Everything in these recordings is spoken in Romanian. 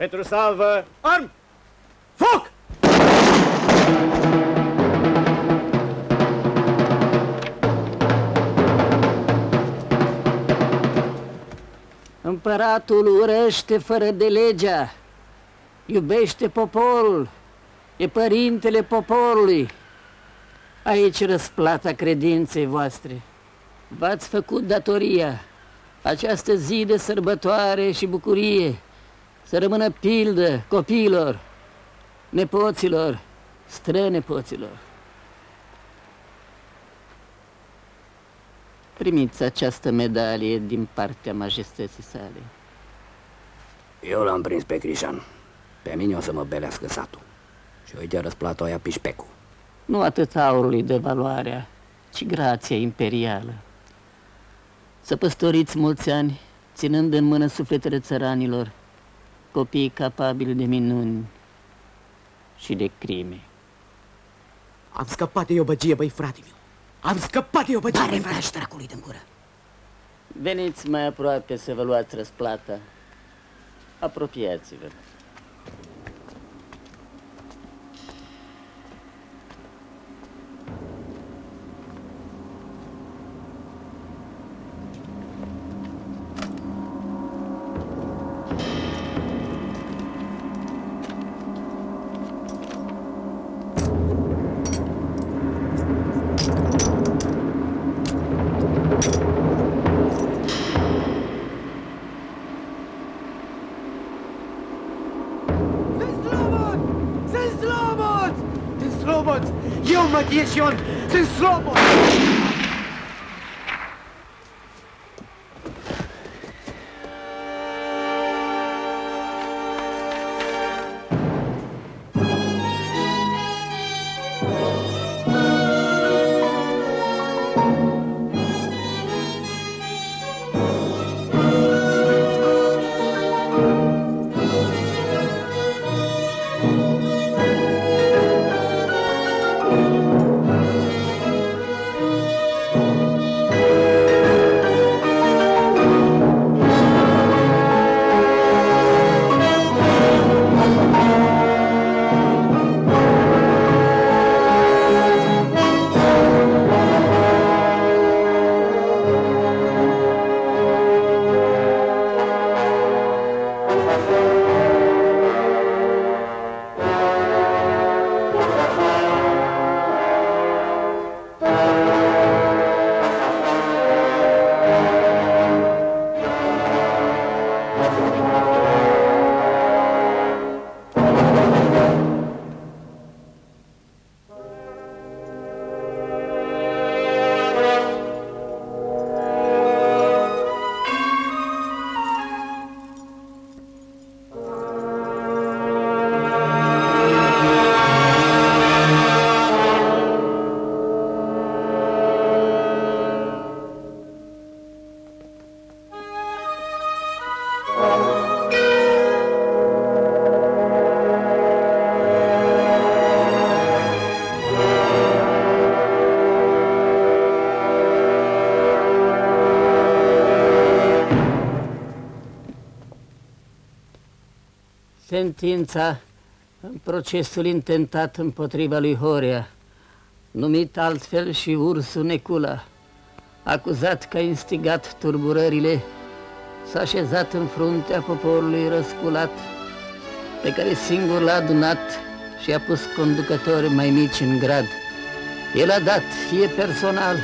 Pentru salvă, arm! Foc! Împăratul urăște fără de legea, iubește poporul, e părintele poporului. Aici răsplata credinței voastre. V-ați făcut datoria. Această zi de sărbătoare și bucurie să rămână pildă copiilor, nepoților, strănepoților. Primiți această medalie din partea majestății sale. Eu l-am prins pe Crișan. Pe mine o să mă belească satul. Și uite răsplata aia pișpecul. Nu atât aurul îi dă valoarea, ci grația imperială. Să păstoriți mulți ani, ținând în mână sufletele țăranilor, copii capabili de minuni și de crime. Am scăpat de iobăgie, băi, frate meu. Am scăpat de iobăgie. Tare vrași dracului din gură. Veniți mai aproape să vă luați răsplata. Apropiați-vă. Eu, Matias Ion, sunt slobod! Sentința în procesul intentat împotriva lui Horea, numit altfel și Ursul Necula, acuzat că a instigat turburările, s-a așezat în fruntea poporului răsculat, pe care singur l-a adunat și a pus conducători mai mici în grad. El a dat, fie personal,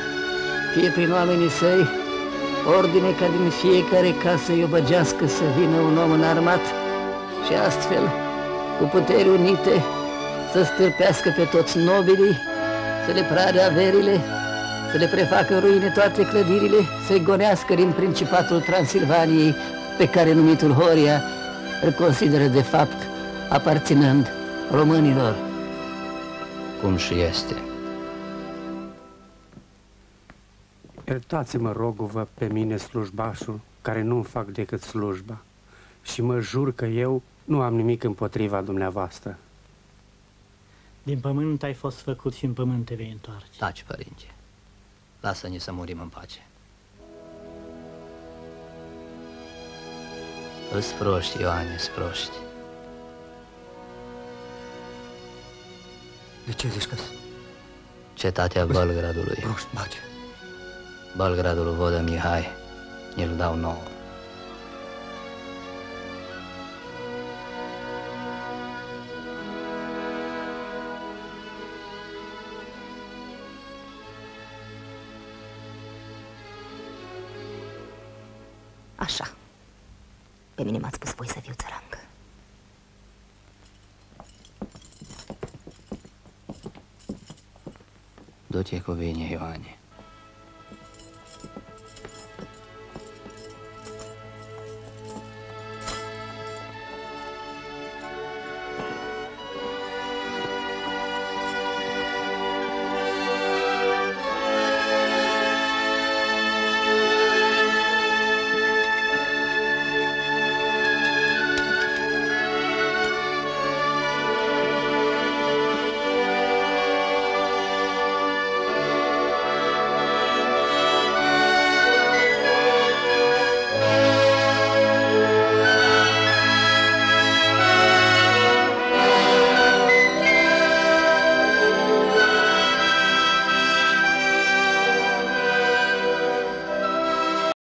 fie prin oamenii săi, ordine ca din fiecare casă iobăgească să vină un om înarmat și astfel, cu puteri unite, să stârpească pe toți nobilii, să le prade averile, să le prefacă în ruine toate clădirile, să-i gonească din Principatul Transilvaniei, pe care numitul Horia îl consideră de fapt aparținând românilor. Cum și este. Iertați-mă, rog-vă, pe mine slujbașul, care nu-mi fac decât slujba, și mă jur că eu nu am nimic împotriva dumneavoastră. Din pământ ai fost făcut și în pământ te vei întoarce. Taci, părinte. Lasă-ne să murim în pace. Îți proști, Ioane, îți proști. De ce zici că Cetatea Belgradului. proști bagi? Belgradul Vodă Mihai. Îl dau nouă. Așa. Pe mine m-ați pus voi să fiu țărancă. Du-te cu bine, Ioane.